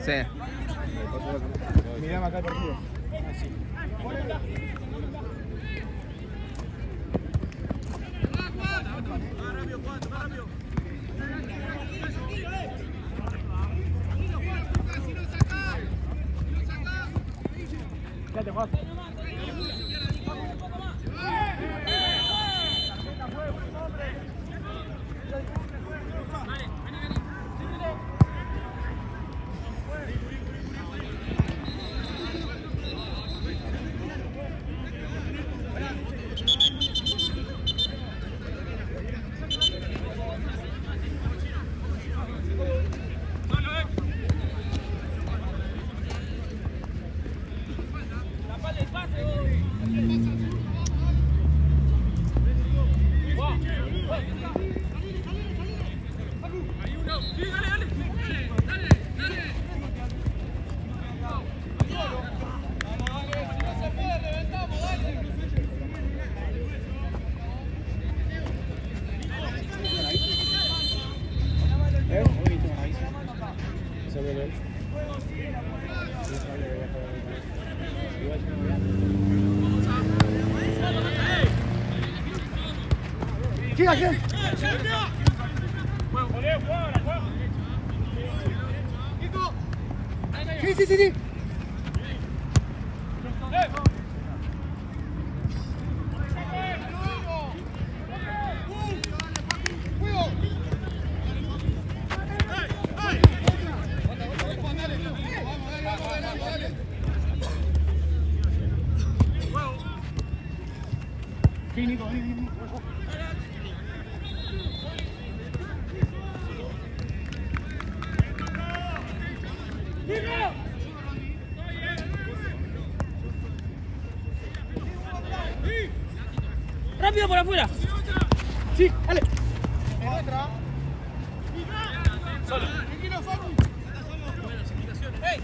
Sí. Mirame acá el partido. Quédate, Juan. Siga, siga. Sí, sí, sí, sí. Sí, Nico, vení. ¡Rápido por afuera! Sí, dale. Solo. ¡Ey!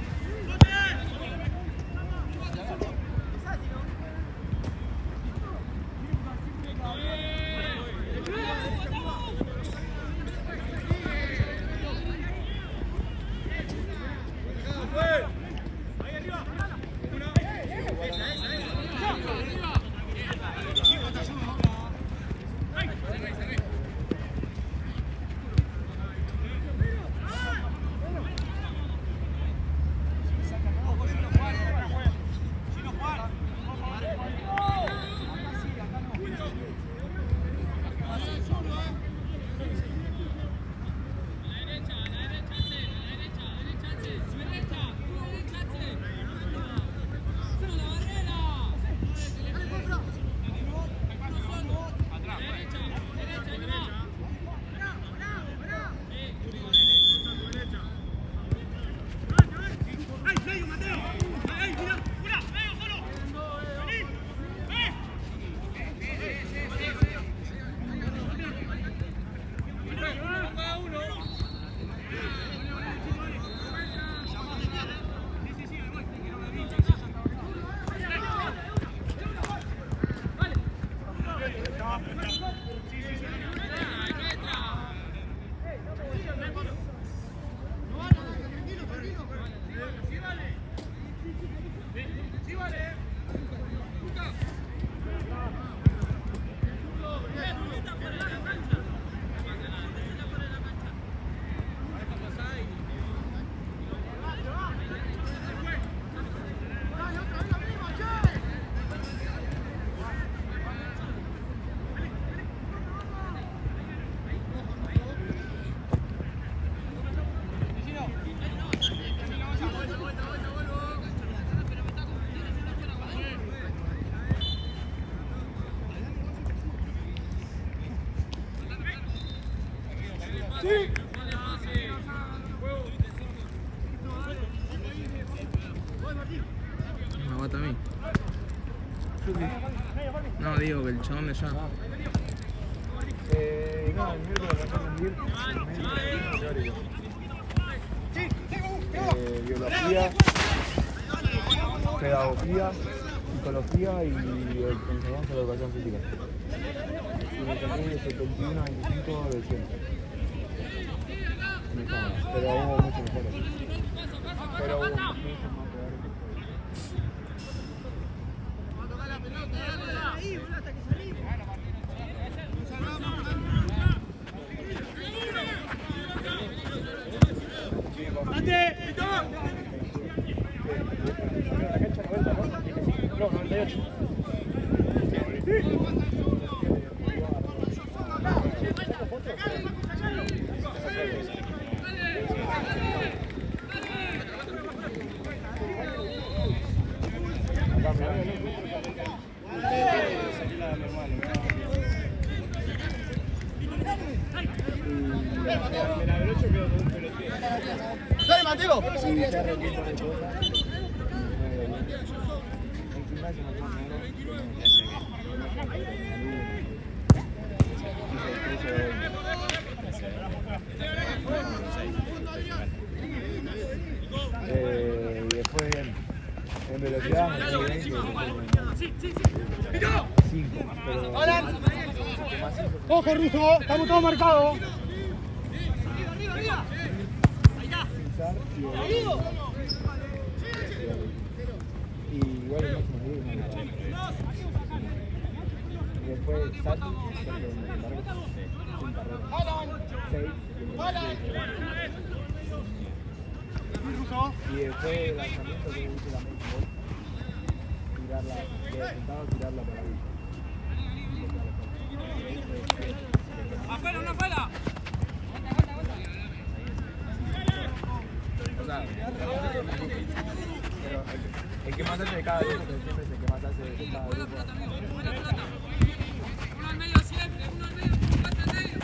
Me aguanta a mí. No, digo que el chabón de allá. No, el miércoles va a rendir teórico. Biología, pedagogía, psicología y el pensamiento de la educación física. Y me saqué de 71 a 25 de 100. Pero hubo mucho mejor. límite. La cancha 90, ¿no? No, 98. ¡Dale, Mateo! Y después en velocidad me quedo 20. 5, pero ¡Ojo, Russo! ¡Estamos todos marcados! y igual el máximo de 10 no. Y después salto, sin carrera. 6. Y después el lanzamiento que hice también con vos. Tirarla, intentaba tirarla por ahí. Afuera, una afuera. O sea, pero el que más hace de cada grupo, que siempre es el que más hace de cada grupo. Uno al medio siempre, uno al medio, cuatro al medio.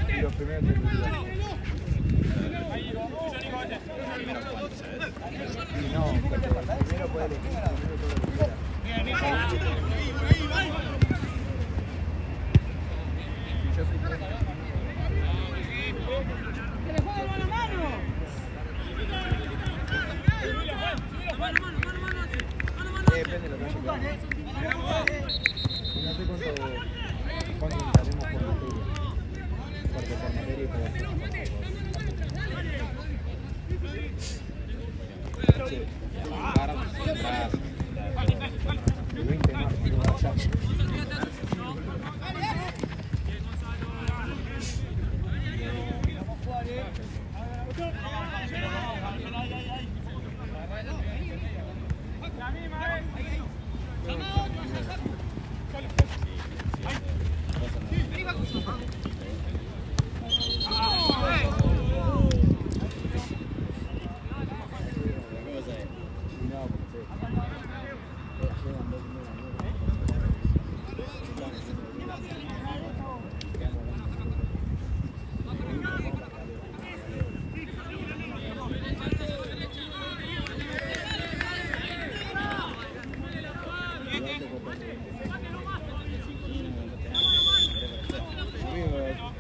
Y los primeros 3 minutos. Y no, primero puede elegir, primero todo lo que quiera. Y yo soy primero. ¡Que le juegue mano a mano! Depende de lo que haya que hacer. Y no sé cuánto necesitaremos por materia. Porque por materia y por sí. 20 más, no va a ser.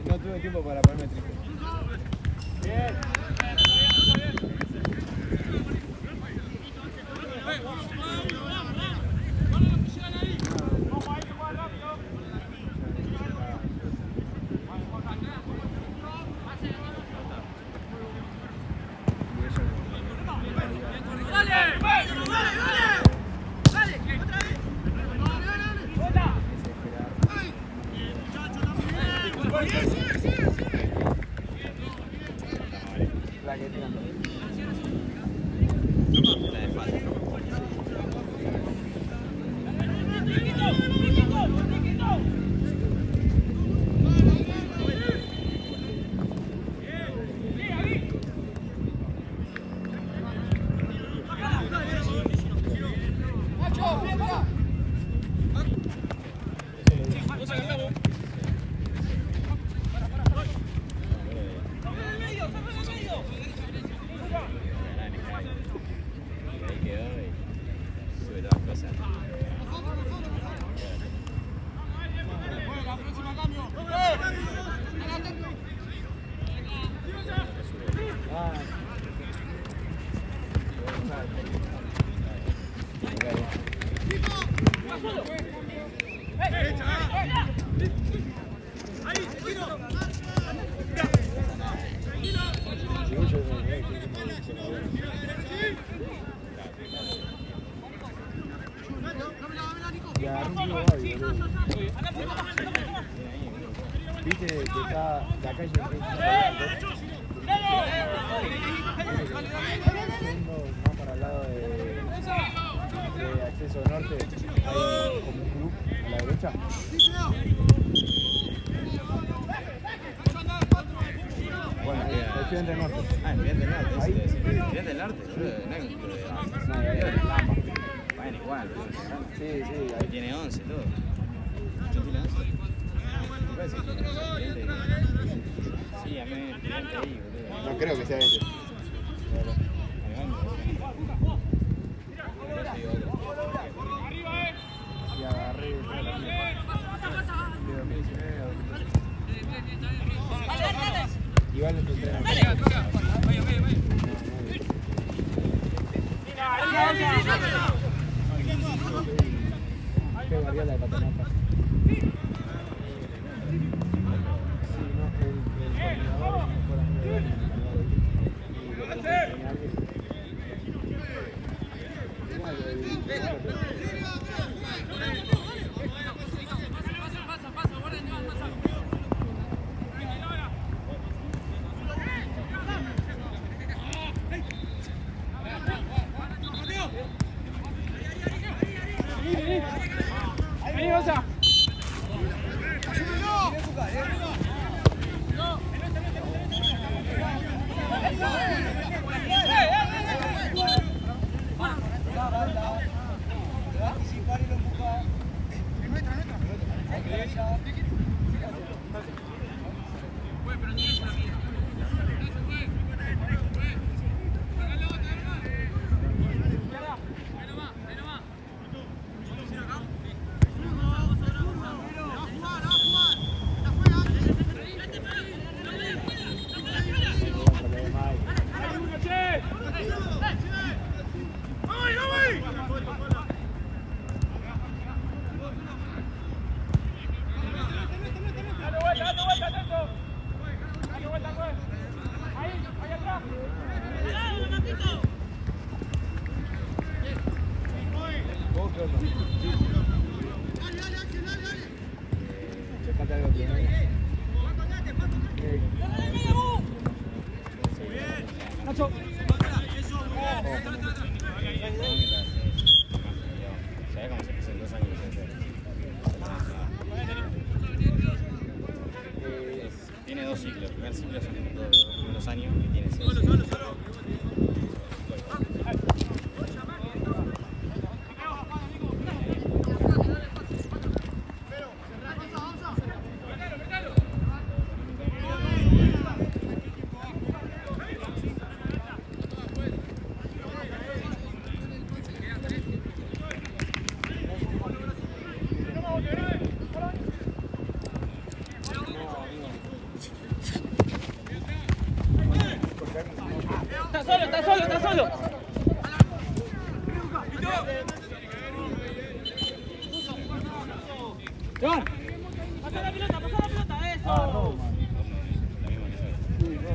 No tuve tiempo para ponerme triste. Bien. La que tiran. Viste que está la calle de más para el lado de acceso norte, hay como un club a la derecha. Bueno, el Estudiante del Norte. Ah, el Estudiante del Norte, Ahí. ese. El Estudiante del Norte, boludo. No, ahí hay Lamba. Bueno, igual, pero es grande. Sí, sí, Ahí ahí. tiene 11, todo. ¿Yo tiene 11? Me parece que tiene 11. Sí, a mí me estudiante ahí, boludo. No creo que sea ese. Y agarré de 2019 a 2020. Igual es tu entrenador. Qué Guardiola de Paternoster. Sí, no, el coordinador no fuera muy bien, y lo que tenía alguien. Igual, Vení, Gonza. ¿Vos qué onda? Checate algo que no hay. Nacho. ¿Sabés cómo se puso en 2 años? Tiene 2 ciclos. El primer ciclo son los primeros años y tiene 6. Está solo. John. Pasa la pelota, eso. Ah, no, man. Sí, no,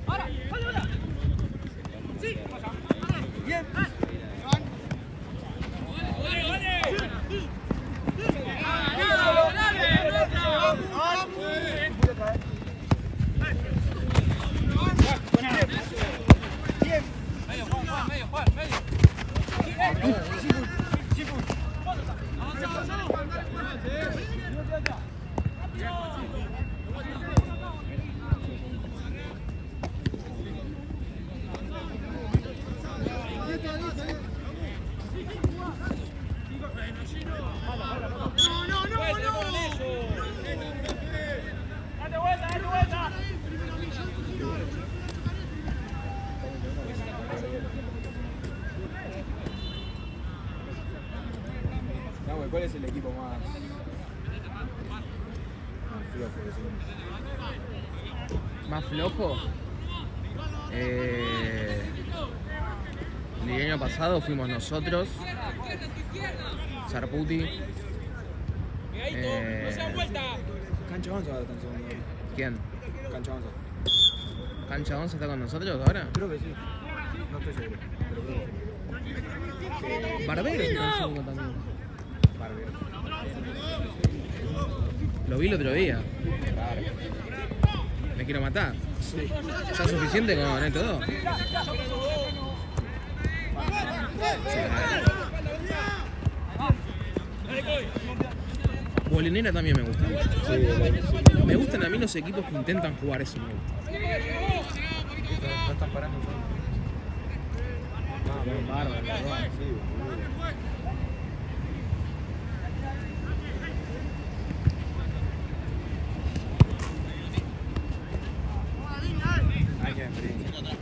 Ahora. Sí. Bien. ¿Cuál es el equipo más flojo? ¿Más flojo? El año pasado fuimos nosotros, Sarputi. Cancha 11 ahora está en segundo. ¿Quién? Cancha 11. ¿Cancha 11 está con nosotros ahora? Creo que sí. No estoy seguro. Pero creo que sí. Barbero está en segundo también. Barbero. Lo vi el otro día. Claro. Me quiero matar. ¿Ya es suficiente con esto dos? Molinera también me gusta mucho. Sí, Me gustan a mí los equipos que intentan jugar eso, me gusta. no están parando solo. No, bien bárbaro, la verdad, sí, boludo. Hay que experiencia.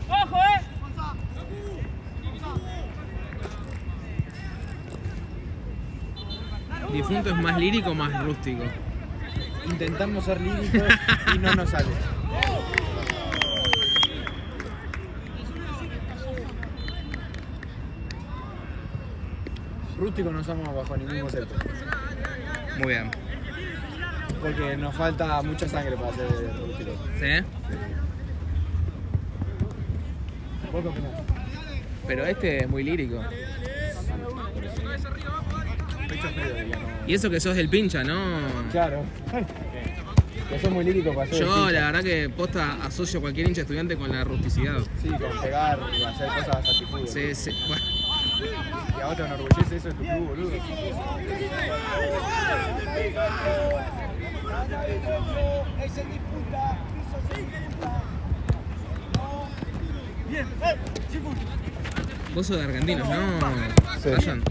¡Ojo, Difunto es más lírico o más rústico. Intentamos ser líricos y no nos sale. Rústicos no somos bajo ningún concepto. Muy bien. Porque nos falta mucha sangre para ser rústicos. ¿Sí? ¿Vos qué opinás? Pero este es muy lírico. Pecho frío, diría, ¿no? Y eso que sos del pincha, ¿no? Claro. Que son muy líricos para ser Yo pincha. la verdad que posta asocio a cualquier hincha estudiante con la rusticidad. Sí, con pegar y hacer cosas antifútbol. Sí, sí. Bueno, Y a vos te enorgullece eso en tu club, boludo. vos sos de argentinos, ¿no? Sí. Vayan.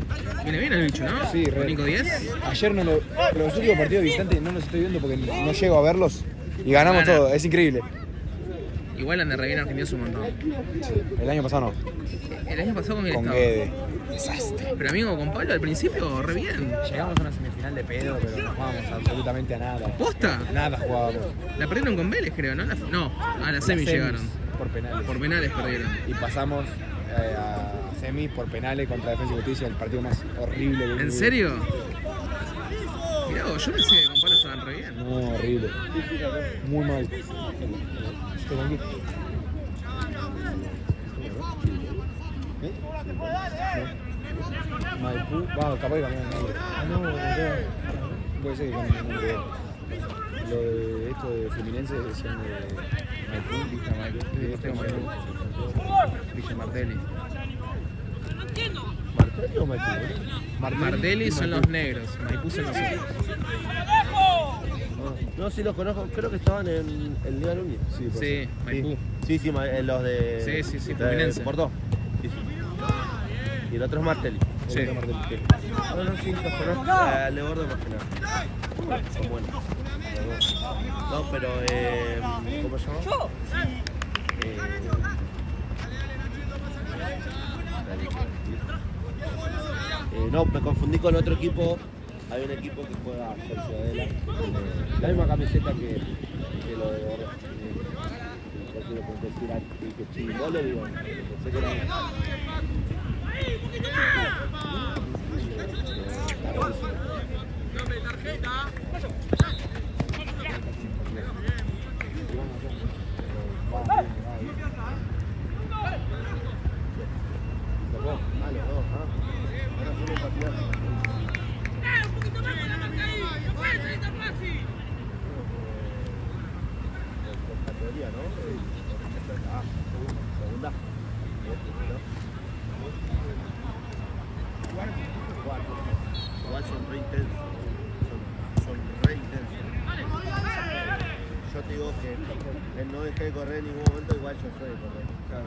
Viene bien el bicho, ¿no? Sí, re. Con Nico 10. Ayer no lo, los últimos partidos distantes no los estoy viendo porque no llego a verlos y ganamos Gana. todo, es increíble. Igual anda re bien Argentinos un montón. El año pasado no, El año pasado con quién con estaba. Guede. Desastre. Pero amigo, con Pablo al principio, re bien. Llegamos a una semifinal de pedo, pero no jugábamos absolutamente a nada. ¿Posta? Nada jugábamos. La perdieron con Vélez, creo, ¿no? No, a la semi Semis llegaron. por penales. Por penales perdieron. Y pasamos a semis por penales contra Defensa y Justicia, el partido más horrible que ¿En vi. serio? Mirá vos, yo pensé que con Pablo estaban re bien. No, horrible. Muy mal. Estoy tranquilo. ¿Eh? No. Maipú, va, capaz que cambiaron el nombre. Ah, no, no. Puede ser que cambien el nombre. Lo de esto de Fluminense decían de Maipú, Villa Maipú. Villa Martelli. ¿Martelli o Maipú? Martelli son los negros, Maipú son los otros. No, sí los conozco, creo que estaban en el Liga Núñez. Sí, pues. Sí, Maipú. Sí, los de. Sí, de Fluminense. Porto. Sí, sí. Y el otro es Martelli. Sí. No, sí, los conozco. Le gordo más que nada. Son buenos. Los dos. No, pero. ¿Cómo se llama? No, me confundí con otro equipo. Hay un equipo que juega por Ciudadela. La misma camiseta que lo de Gordo. Por si lo puedes decir aquí, que chingolo, digo. Pensé que era. Igual son re intensos. Son re intensos. Yo te digo que no dejé de correr en ningún momento, igual yo soy de correr. Claro,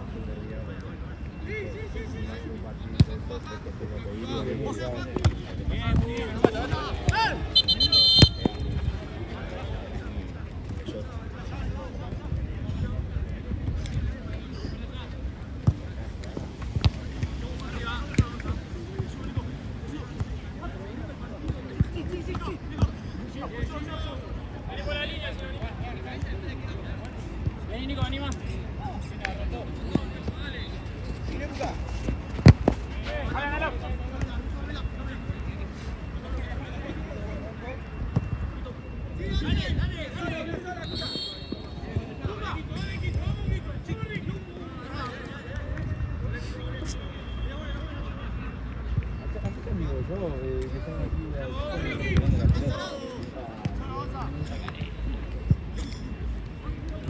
digo yo, que están aquí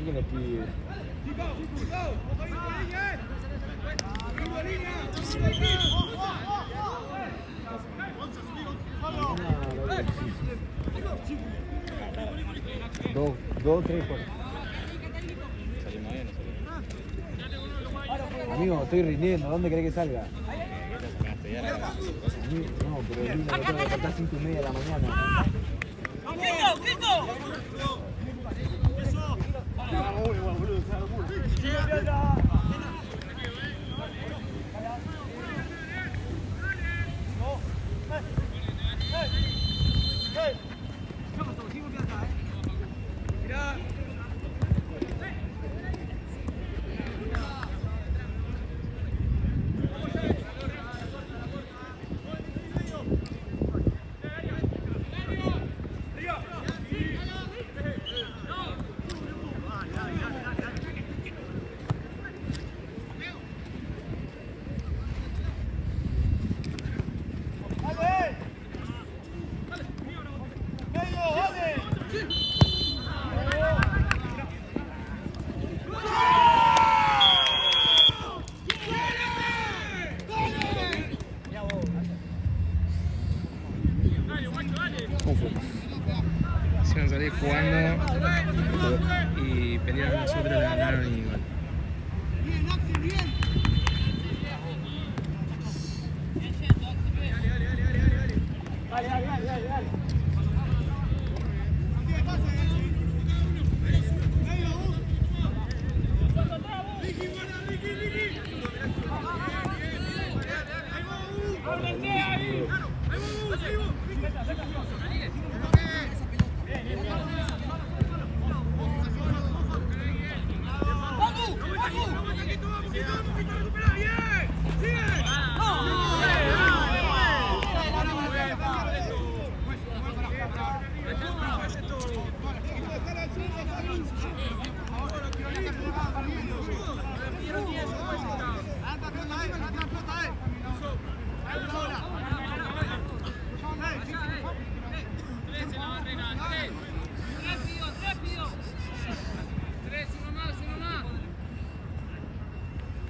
que los pibes. Dos, tres, cuatro. Salimos bien, Amigo, estoy rindiendo, ¿dónde querés que salga? no salimos. No, pero el me tengo que despertar 5:30 de la mañana. ¡Grito, grito! Se iban a salir jugando y pelearon nosotros, le ganaron y igual.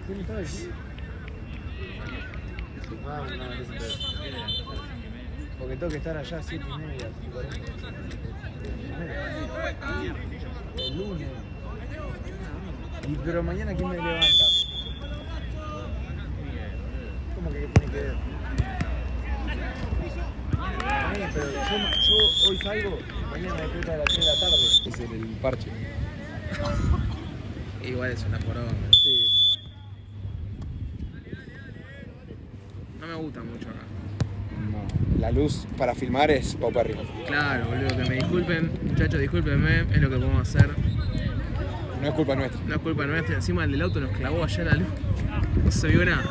¿Quién está aquí? Porque tengo que estar allá a 7:30, 5:40. El lunes. Pero mañana ¿quién me levanta? ¿Cómo que qué tiene que ver? Pero yo hoy salgo, mañana me despierto a las 3 de la tarde. Es el parche. Igual es una poronga. Sí. No me gusta mucho acá. No, la luz para filmar es paupérrima. Claro, boludo, que me disculpen, muchachos, discúlpenme, es lo que podemos hacer. No es culpa nuestra. No es culpa nuestra, encima el del auto nos clavó allá la luz. No se vio nada.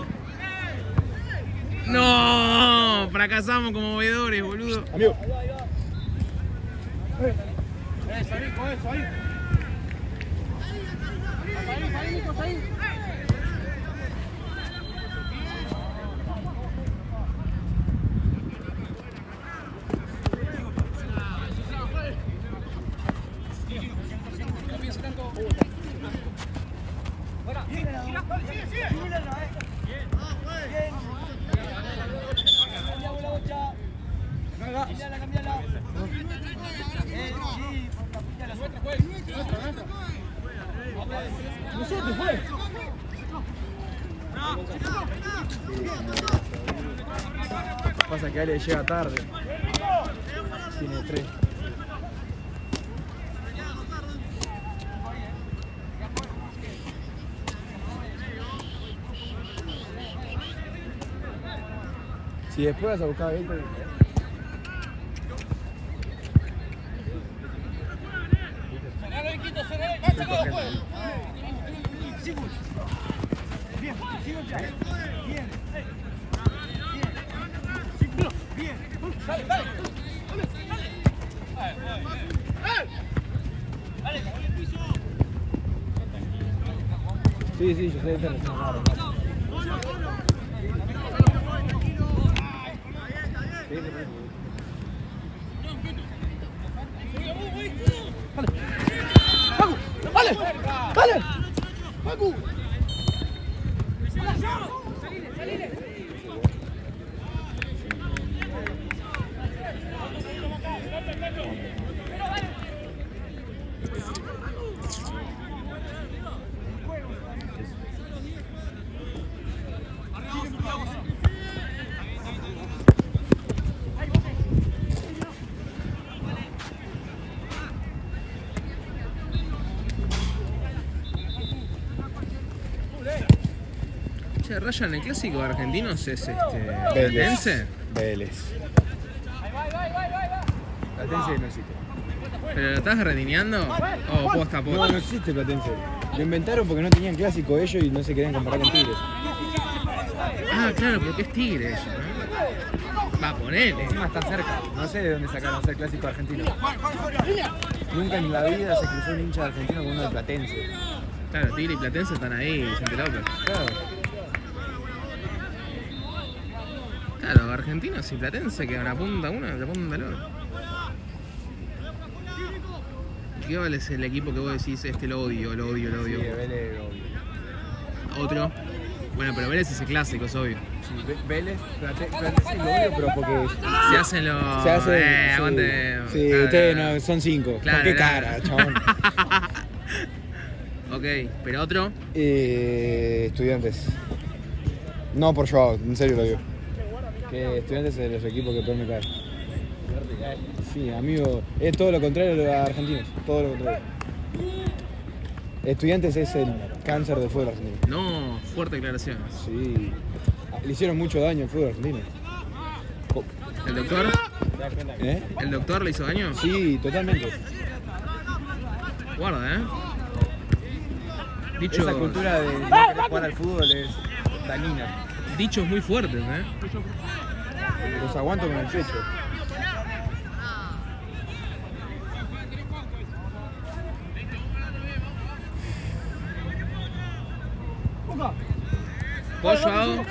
¡No! Fracasamos como veedores, boludo. Amigo. Salí con eso, ahí. Salí, Nico, salí. Pasa que Ale llega tarde. Tiene 3. Si después vas a buscar a Gator, sí, yo sé, Ryan, el clásico de argentinos es Vélez. Platense. Vélez. Platense no existe. ¿Pero lo estás redineando? ¿O posta a No, posta? no existe Platense. Lo inventaron porque no tenían clásico ellos y no se querían comparar con Tigres. Ah, claro, porque es Tigre eso, ¿no? Va, ponele. Encima están cerca. No sé de dónde sacaron el clásico argentino. Nunca en la vida se cruzó un hincha argentino con uno de Platense. Claro, Tigre y Platense están ahí, Vicente López. Claro. Claro, argentinos y Platense quedan a punta uno y a punta el otro. ¿Qué vale es el equipo que vos decís, lo odio, lo odio, lo Sí, odio? Vélez, obvio. Otro. Bueno, pero Vélez es el clásico, es obvio. Sí, Vélez, Platense lo odio, pero porque Se hacen los... se hace. Sí, aguante. sí, Claro, ustedes claro. no, son 5. Claro, ¿Con qué claro. cara, chabón? Ok, pero otro. Estudiantes. No por Joao, en serio lo digo. Que Estudiantes es de los equipos que peor me cae. Sí, amigo, es todo lo contrario a los argentinos. Todo lo contrario. Estudiantes es el cáncer del fútbol argentino. No, fuerte declaración. Sí. Le hicieron mucho daño al fútbol argentino. ¿El doctor? ¿Eh? ¿El doctor le hizo daño? Sí, totalmente. Guarda, Dicho, Esa cultura de no querer jugar al fútbol es dañina. dichos muy fuertes, Los aguanto con el pecho. ¿Vos, Joao?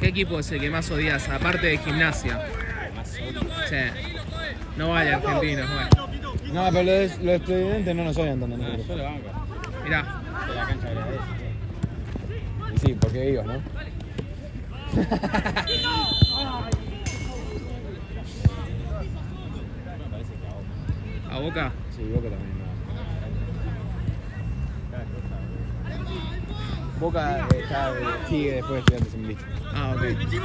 ¿Qué equipo es el que más odias, aparte de Gimnasia? Sí. No vale argentinos, bueno. No, pero los estudiantes no nos odian tanto. nosotros. Yo lo banco. Mirá, De la cancha agradece. Y sí, porque ellos, ¿no? Me parece que a a Boca. Sí, Boca también. No. Boca sigue después de Estudiantes en lista. Ah, ok.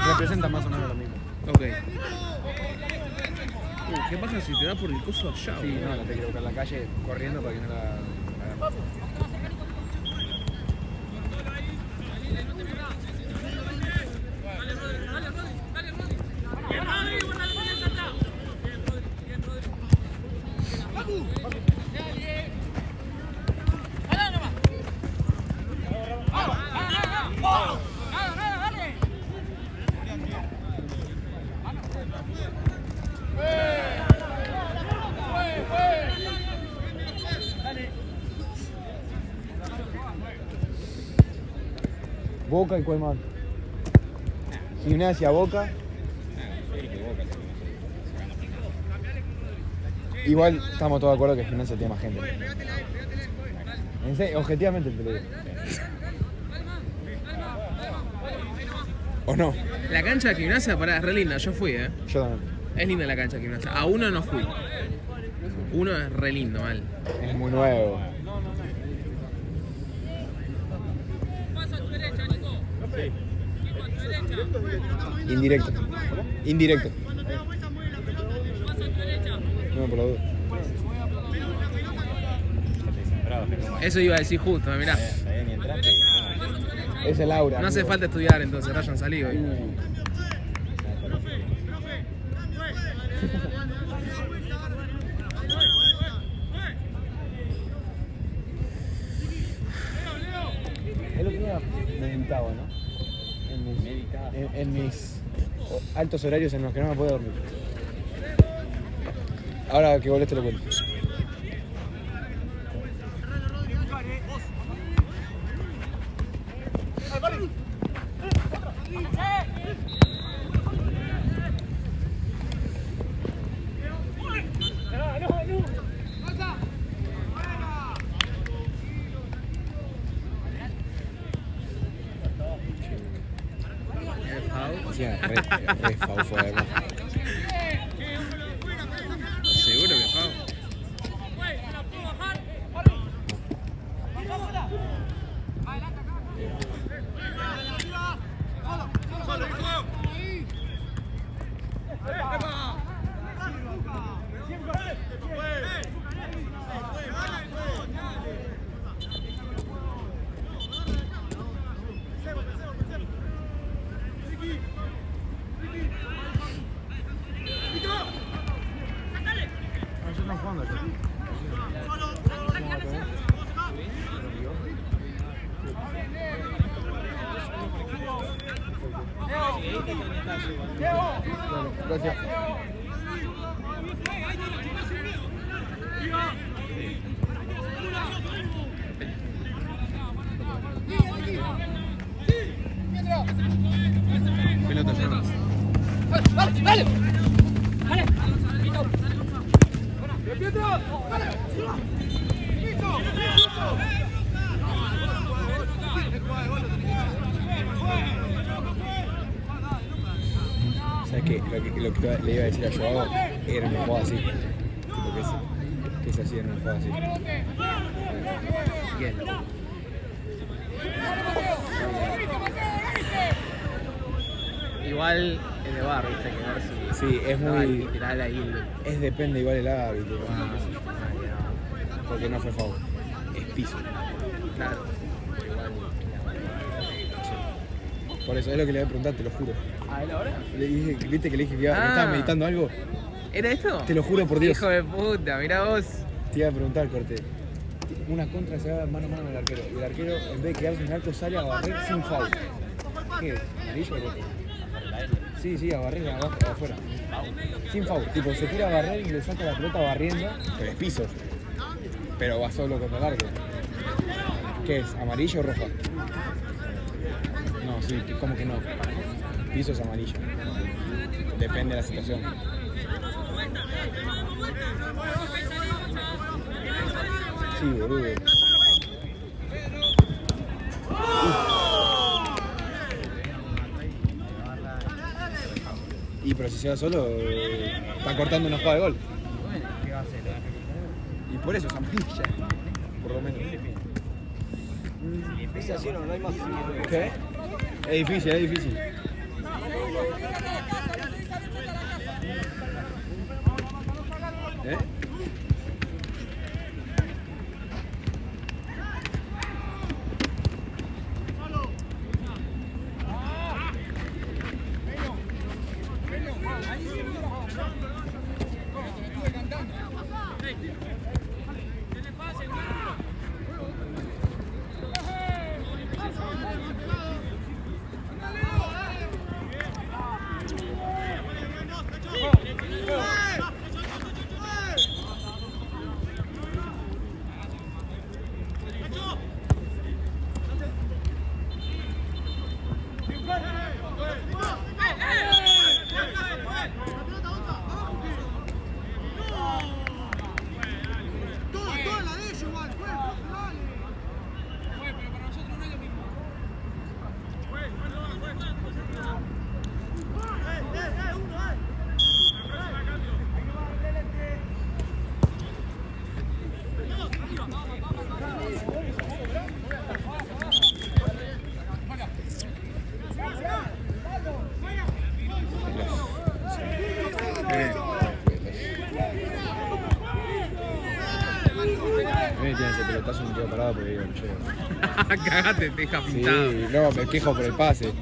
Representan más o menos lo mismo. Ok. ¿Qué pasa si te da por el coso allá? Sí, boludo? no, la tengo que buscar en la calle corriendo para que no la agarren. Boca y cuál más. Gimnasia, Boca. Igual estamos todos de acuerdo que Gimnasia tiene más gente. En serio, objetivamente te lo digo. ¿O no? La cancha de Gimnasia, pará, es re linda. Yo fui, Yo también. Es linda la cancha de Gimnasia. A uno no fui. Uno es re lindo, mal. Es muy nuevo. Indirecto. Indirecto. No, por la duda. Eso iba a decir justo, mirá. Todavía ni entraste. Es el aura. No hace amigo. falta estudiar entonces, Ryan salido. El otro día meditaba, ¿no? En mis altos horarios en los que no me puedo dormir. Ahora que volvés te lo cuento. Encima, re faufo además. Seguro que Pau. Gracias. Pelota, Jonas. ¿Sabes qué? Lo que le iba a decir a Joao era una jugada así. Tipo que es así, era una jugada así. Bien. Igual es de bar, viste, que ver si. Sí, es estaba muy. literal ahí. Es depende igual el árbitro. Ah, Porque no fue foul. Es piso. claro. Por eso es lo que le voy a preguntar, te lo juro. ¿A él ahora? Le dije, ¿viste que le dije que Ah. estaba meditando algo? ¿Era esto? Te lo juro por Dios. Hijo de puta, mirá vos. Te iba a preguntar, Corte. Una contra se va mano a mano al arquero. Y el arquero, en vez de quedarse en el arco, sale a barrer sin foul. ¿Qué es? ¿Amarillo o rojo? Sí, a barrer abajo, afuera. Sin foul. Tipo, se tira a barrer y le saca la pelota barriendo. Pero es piso. Pero va solo contra el arco. ¿Qué es? ¿Amarillo o rojo? No, sí, ¿cómo que no? Piso es amarillo. Depende de la situación. Sí, boludo. Y pero si se va solo, está cortando una jugada de gol. ¿Qué va a hacer? Y por eso es amarilla. Por lo menos. Es así, no hay más. ¿Qué? Es difícil, es difícil. ¿Eh? Tiene ese pelotazo, me quedo parado porque digo, no llego. Cagate, te deja pintado. Sí, no, me quejo por el pase.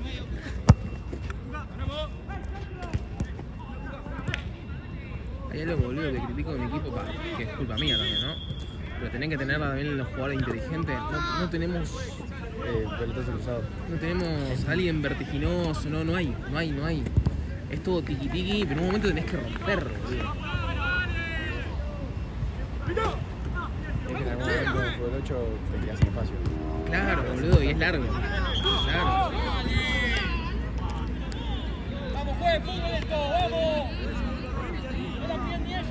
Hay algo, boludo, que critico de mi equipo, que es culpa mía también, ¿no? Pero tenés que tener también los jugadores inteligentes. No tenemos Pelotazo cruzado. No tenemos a alguien vertiginoso, no hay. Es todo tiki-tiki, pero en un momento tenés que romper, boludo. Es que en algún momento en el fútbol 8 te quedas sin espacio. Claro, boludo, y es largo. Claro. Vamos, juegue fútbol esto, vamos. No la piden ni ellos,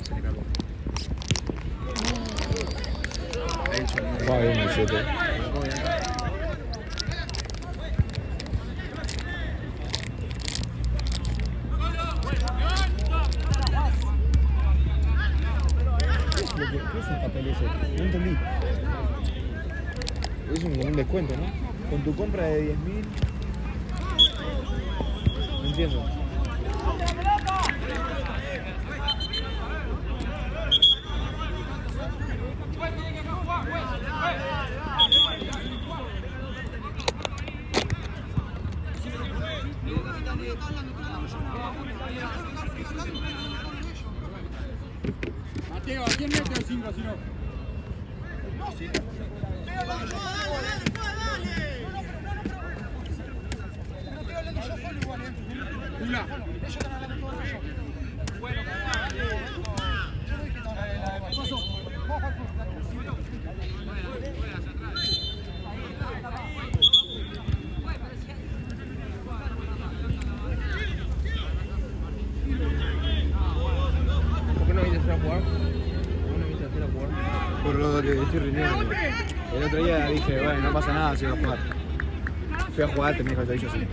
Se le cagó. Va bien el 7. ¿Qué es el papel ese? No entendí. Es un descuento, ¿no? Con tu compra de 10.000. No entiendo. Mateo, ¿a quién mete el 5 si no? Una. ¿Por qué no viniste a jugar? ¿Por qué no viniste a jugar? Por lo que estoy rindiendo. El otro día dije, bueno, no pasa nada si voy a jugar. Fui a jugar, terminé con el tobillo así.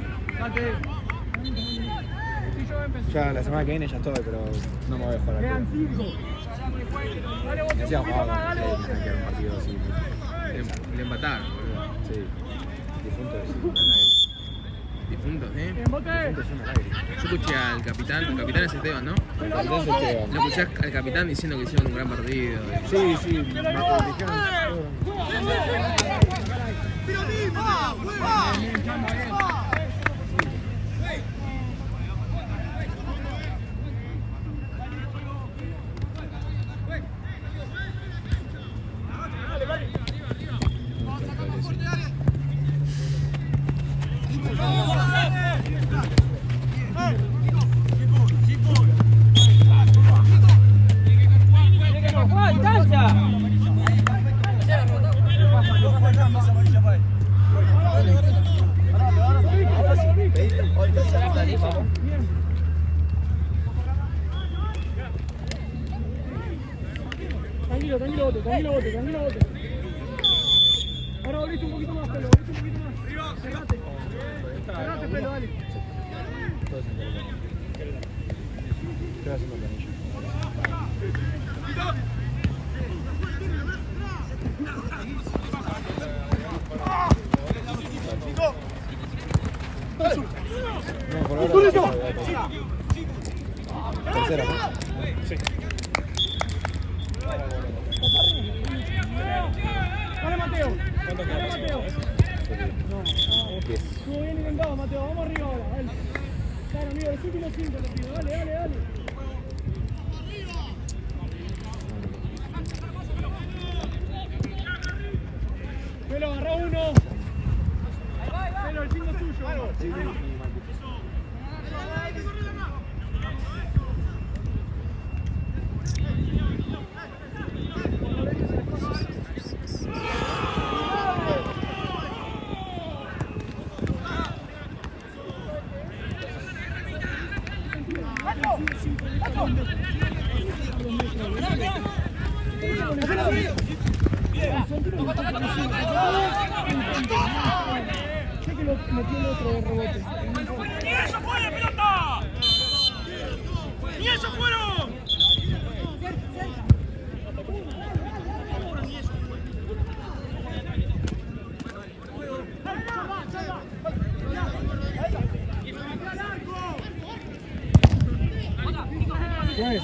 Ya la semana que viene ya estoy, pero no me voy a jugar al juego. Decía jugar, me quedar un partido así. Le empataron, boludo. Sí. Difunto es Difuntos, ¿eh? Difunto es un aire. Yo escuché al capitán es Esteban, ¿no? El capitán es Esteban. Lo escuché al capitán diciendo que hicieron un gran partido. Sí, sí, me dijeron. Tranquilo, bote. Ahora volviste un poquito más, pelo, Cerrate, pelo, dale. Estoy haciendo planilla. No, por ahora. Tercera, ¿no? Sí. Dale, Mateo. ¿Cuánto queda? Estuvo bien intentado, Mateo. Vamos arriba ahora. Dale. Claro, amigo, los últimos 5 te pido. Dale. Pelo, agarrá uno. Pelo, el 5 es tuyo. Sé que lo metió el otro de rebote. ¡Ni eso fue la pelota! ¡Ni eso fueron! Vení.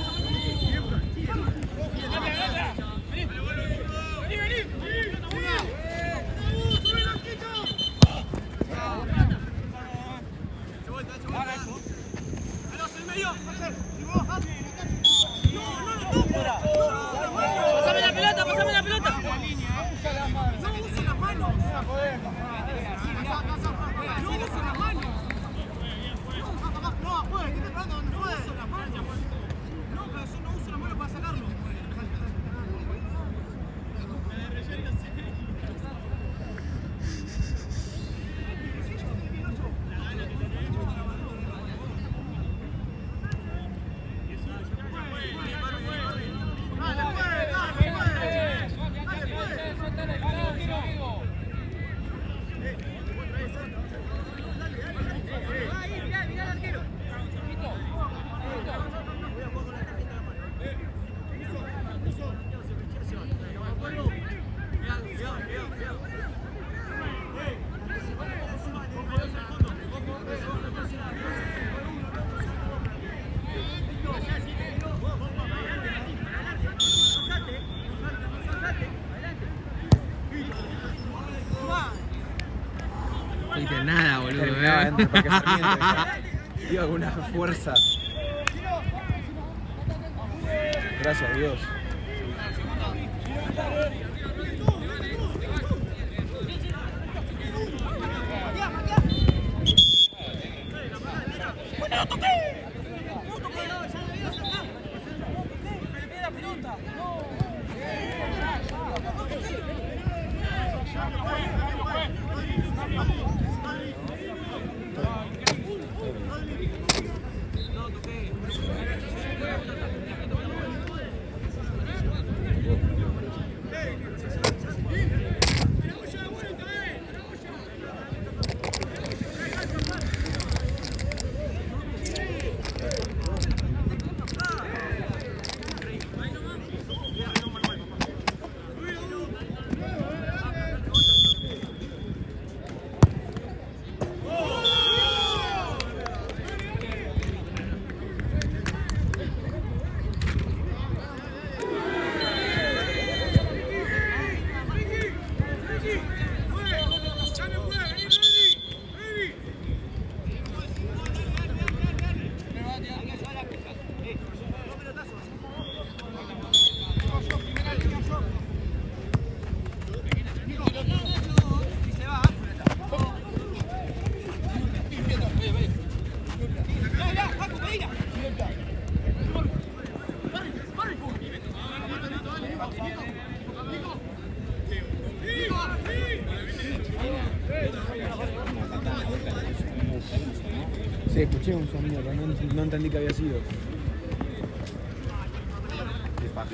¡Pásame la pelota! No viste nada, boludo. Terminaba dentro del Parque Sarmiento. Iba con una fuerza. Gracias a Dios. Sí, escuché un sonido, pero no entendí que había sido. Qué paja.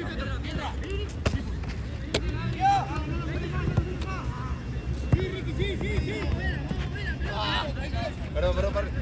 Perdón. No.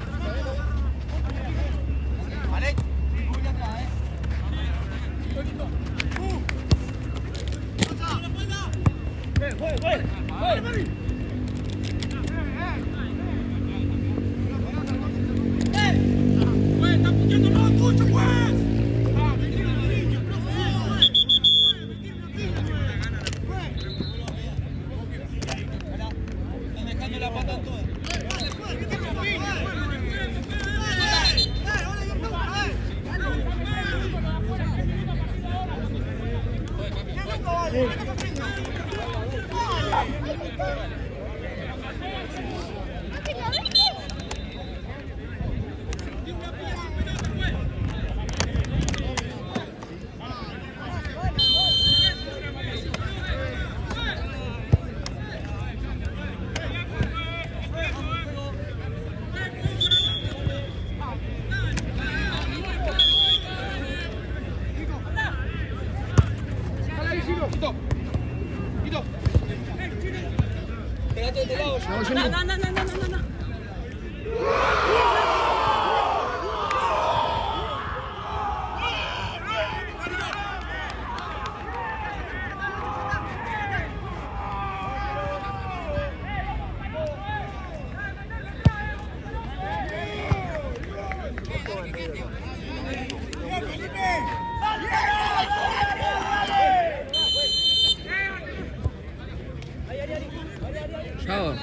Chao.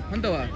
¿Cuánto va?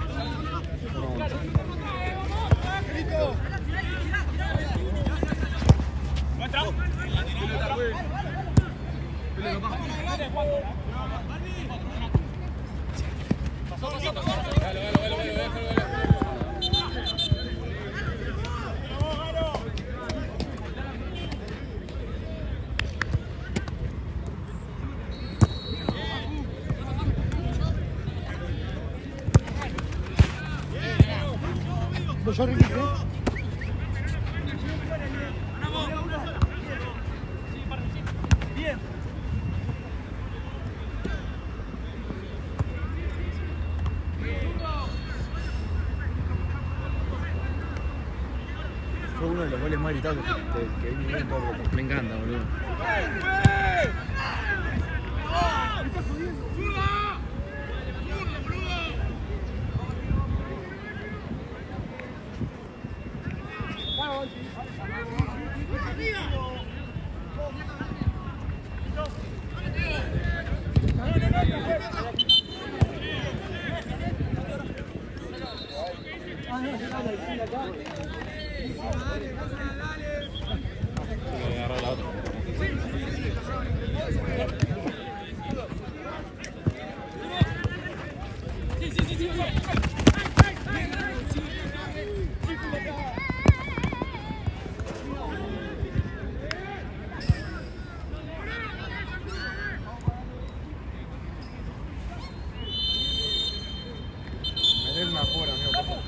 Fue uno de los goles más gritados que vi en todo el Me encanta, boludo. Se le agarró la otra. Meterme afuera, amigo.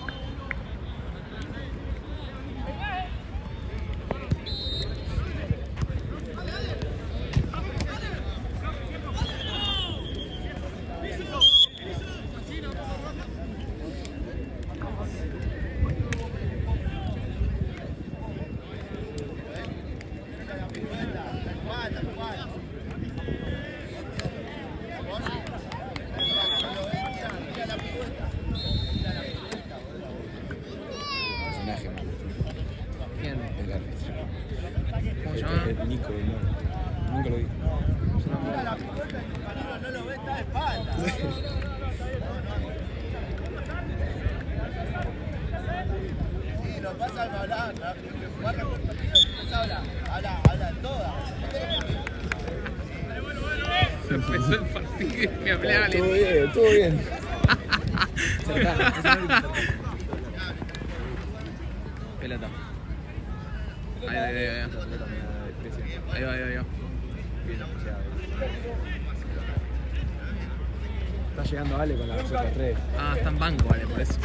Personaje, man. ¿Quién? El árbitro. ¿Cómo se llama? El Nico, no. Nunca lo vi. Sí, lo pasa al hablar, jugar con partidos y habla todas. Empezó el partido y me hablaba Todo bien, todo bien. Pelota. Ahí va. Está llegando Ale con la Z3. Ah, está en banco, vale, por eso.